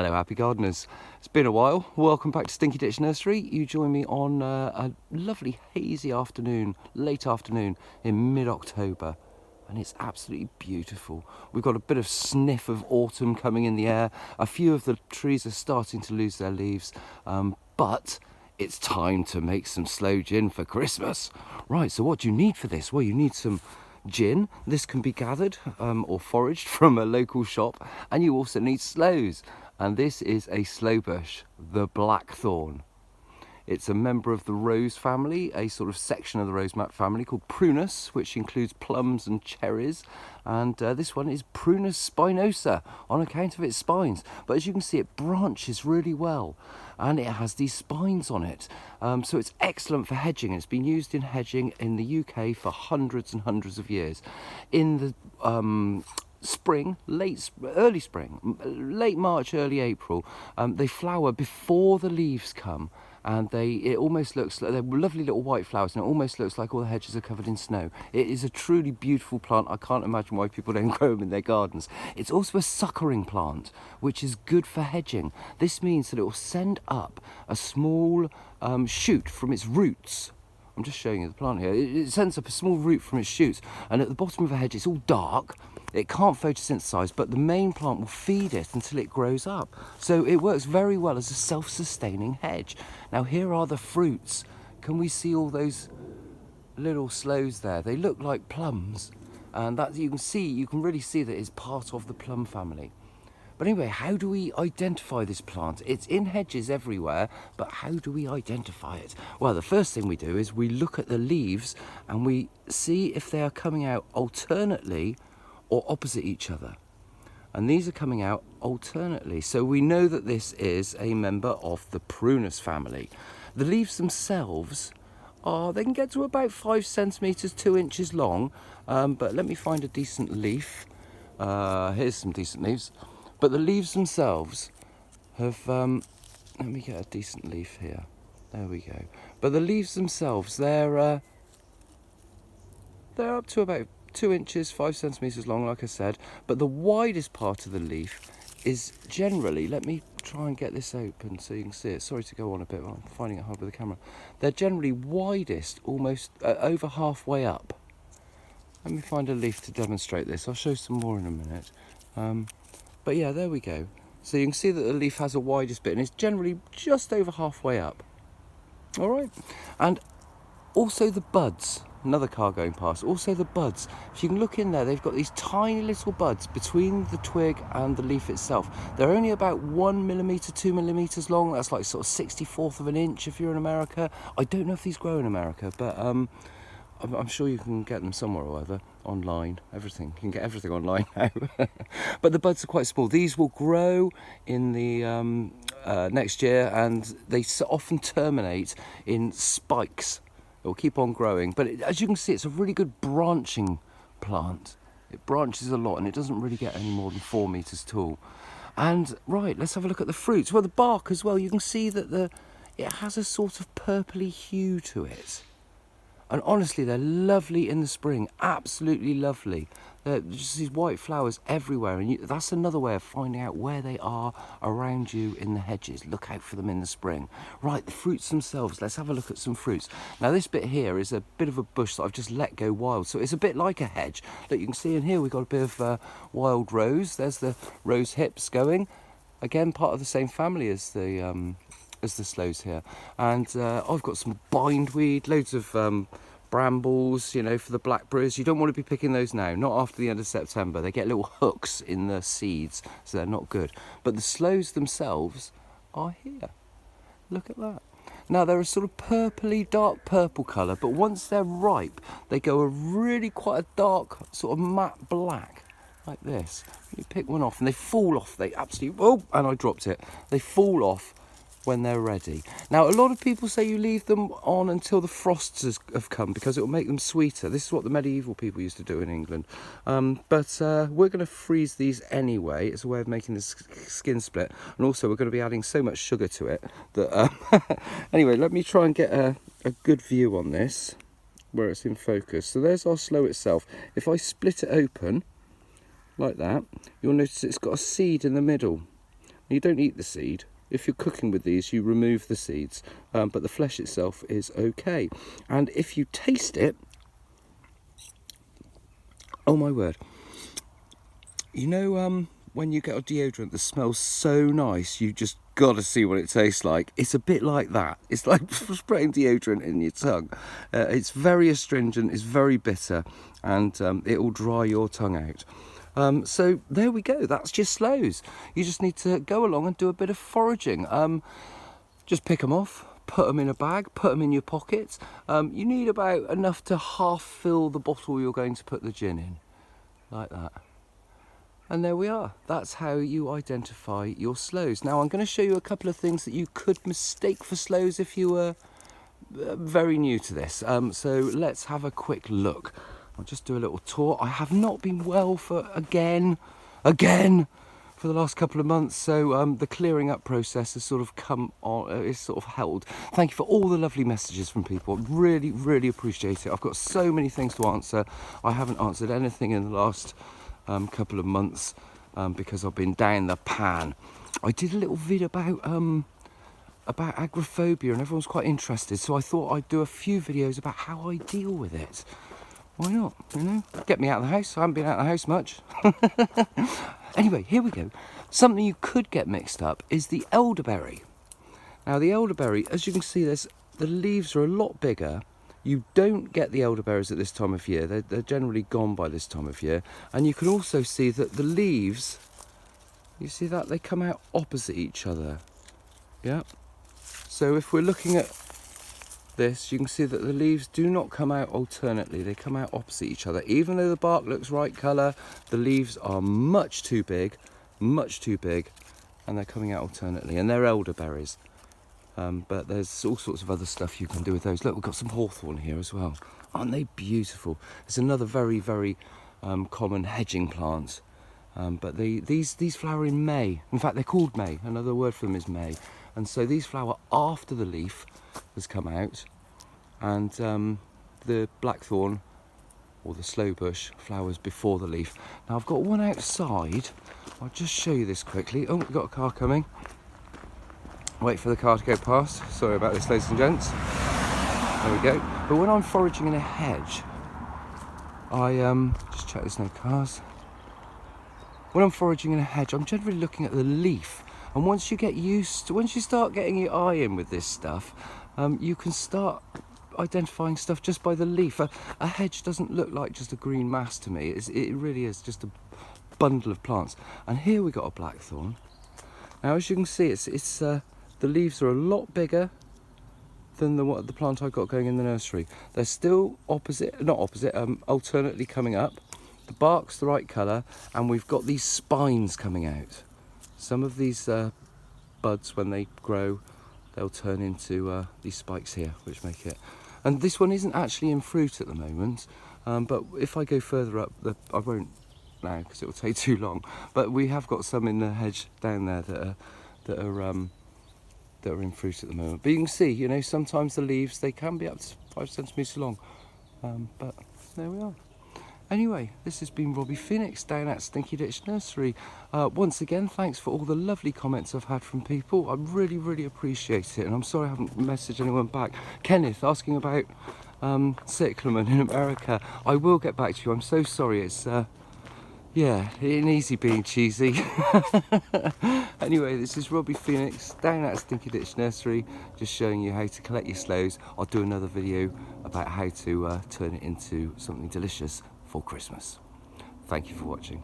Hello happy gardeners, it's been a while. Welcome back to Stinky Ditch Nursery. You join me on a lovely hazy afternoon, late afternoon in mid-October, and it's absolutely beautiful. We've got a bit of sniff of autumn coming in the air. A few of the trees are starting to lose their leaves, but it's time to make some sloe gin for Christmas. Right, so what do you need for this? Well, you need some gin. This can be gathered or foraged from a local shop, and you also need sloes. And this is a sloe bush, the blackthorn. It's a member of the rose family, a sort of section of the rose family called Prunus, which includes plums and cherries. And this one is Prunus spinosa on account of its spines. But as you can see, it branches really well, and it has these spines on it. So it's excellent for hedging. It's been used in hedging in the UK for hundreds and hundreds of years. In the spring, early spring, late March, early April, they flower before the leaves come, and it almost looks like they're lovely little white flowers, and it almost looks like all the hedges are covered in snow. It is a truly beautiful plant. I can't imagine why people don't grow them in their gardens. It's also a suckering plant, which is good for hedging. This means that it will send up a small shoot from its roots. I'm just showing you the plant here. It sends up a small root from its shoots, and at the bottom of a hedge it's all dark. It can't photosynthesize, but the main plant will feed it until it grows up. So it works very well as a self-sustaining hedge. Now here are the fruits. Can we see all those little sloes there? They look like plums, and that you can really see that it's part of the plum family. But anyway, how do we identify this plant? It's in hedges everywhere, but how do we identify it? Well, the first thing we do is we look at the leaves and we see if they are coming out alternately or opposite each other. And these are coming out alternately. So we know that this is a member of the Prunus family. The leaves themselves they can get to about 5 centimetres, 2 inches long. But let me find a decent leaf. Here's some decent leaves. But the leaves themselves have, let me get a decent leaf here. There we go. But the leaves themselves, they're up to about 2 inches, 5 centimetres long, like I said. But the widest part of the leaf is generally, let me try and get this open so you can see it. Sorry to go on a bit, I'm finding it hard with the camera. They're generally widest, almost over halfway up. Let me find a leaf to demonstrate this. I'll show some more in a minute. But yeah, there we go. So you can see that the leaf has a widest bit, and it's generally just over halfway up. All right. And also the buds. Another car going past. Also the buds. If you can look in there, they've got these tiny little buds between the twig and the leaf itself. They're only about 1 millimetre, 2 millimetres long. That's like sort of 64th of an inch if you're in America. I don't know if these grow in America, but I'm sure you can get them somewhere or other online. Everything, you can get everything online now. But the buds are quite small. These will grow in the next year, and they often terminate in spikes. It will keep on growing, but as you can see, it's a really good branching plant. It branches a lot, and it doesn't really get any more than 4 metres tall. And right, let's have a look at the fruits. Well, the bark as well. You can see that it has a sort of purpley hue to it. And honestly, they're lovely in the spring, absolutely lovely. There's just these white flowers everywhere, and that's another way of finding out where they are around you in the hedges. Look out for them in the spring. Right, the fruits themselves, let's have a look at some fruits. Now this bit here is a bit of a bush that I've just let go wild, so it's a bit like a hedge. Look, you can see in here we've got a bit of wild rose. There's the rose hips going. Again, part of the same family as the sloes here. And I've got some bindweed, loads of brambles, you know, for the blackberries. You don't want to be picking those now, not after the end of September. They get little hooks in the seeds, so they're not good. But the sloes themselves are here. Look at that. Now they're a sort of purpley, dark purple colour, but once they're ripe, they go quite a dark, sort of matte black, like this. You pick one off and they fall off. They absolutely, oh, and I dropped it. They fall off when they're ready. Now, a lot of people say you leave them on until the frosts have come because it will make them sweeter. This is what the medieval people used to do in England. But we're going to freeze these anyway. It's a way of making the skin split. And also, we're going to be adding so much sugar to it that... Anyway, let me try and get a good view on this, where it's in focus. So there's our sloe itself. If I split it open, like that, you'll notice it's got a seed in the middle. You don't eat the seed. If you're cooking with these, you remove the seeds, but the flesh itself is okay. And if you taste it, oh my word, you know when you get a deodorant that smells so nice, you just got to see what it tastes like. It's a bit like that. It's like spraying deodorant in your tongue. It's very astringent, it's very bitter, and it will dry your tongue out. So there we go, that's your sloes. You just need to go along and do a bit of foraging. Just pick them off, put them in a bag, put them in your pockets. You need about enough to half fill the bottle you're going to put the gin in, like that. And there we are. That's how you identify your sloes. Now I'm going to show you a couple of things that you could mistake for sloes if you were very new to this. So let's have a quick look. I'll just do a little tour. I have not been well for again for the last couple of months, so the clearing up process has sort of come on, is sort of held. Thank you for all the lovely messages from people. Really, really appreciate it. I've got so many things to answer. I haven't answered anything in the last couple of months because I've been down the pan. I did a little vid about agoraphobia and everyone's quite interested, so I thought I'd do a few videos about how I deal with it. Why not, you know? Get me out of the house. I haven't been out of the house much. Anyway, here we go. Something you could get mixed up is the elderberry. Now the elderberry, as you can see, the leaves are a lot bigger. You don't get the elderberries at this time of year. They're generally gone by this time of year. And you can also see that the leaves, you see that? They come out opposite each other. Yeah. So if we're looking at this, you can see that the leaves do not come out alternately. They come out opposite each other. Even though the bark looks right colour, the leaves are much too big, and they're coming out alternately. And they're elderberries. But there's all sorts of other stuff you can do with those. Look, we've got some hawthorn here as well. Aren't they beautiful? It's another very, very common hedging plant. But these flower in May. In fact, they're called May. Another word for them is May. And so these flower after the leaf has come out. And the blackthorn, or the sloe bush, flowers before the leaf. Now I've got one outside. I'll just show you this quickly. Oh, we've got a car coming. Wait for the car to go past. Sorry about this, ladies and gents. There we go. But when I'm foraging in a hedge, I just check there's no cars. When I'm foraging in a hedge, I'm generally looking at the leaf. And once you get used to, once you start getting your eye in with this stuff, you can start identifying stuff just by the leaf. A hedge doesn't look like just a green mass to me. It really is just a bundle of plants. And here we got a blackthorn. Now, as you can see, the leaves are a lot bigger than the plant I've got going in the nursery. They're still alternately coming up. The bark's the right colour, and we've got these spines coming out. Some of these buds, when they grow, they'll turn into these spikes here, which make it. And this one isn't actually in fruit at the moment, but if I go further up, I won't now because it will take too long. But we have got some in the hedge down there that are in fruit at the moment. But you can see, you know, sometimes the leaves, they can be up to 5 centimetres long. But there we are. Anyway, this has been Robbie Phoenix down at Stinky Ditch Nursery. Once again, thanks for all the lovely comments I've had from people. I really, really appreciate it. And I'm sorry I haven't messaged anyone back. Kenneth asking about cyclamen in America. I will get back to you. I'm so sorry. It's yeah, it ain't easy being cheesy. Anyway, this is Robbie Phoenix down at Stinky Ditch Nursery, just showing you how to collect your sloes. I'll do another video about how to turn it into something delicious for Christmas. Thank you for watching.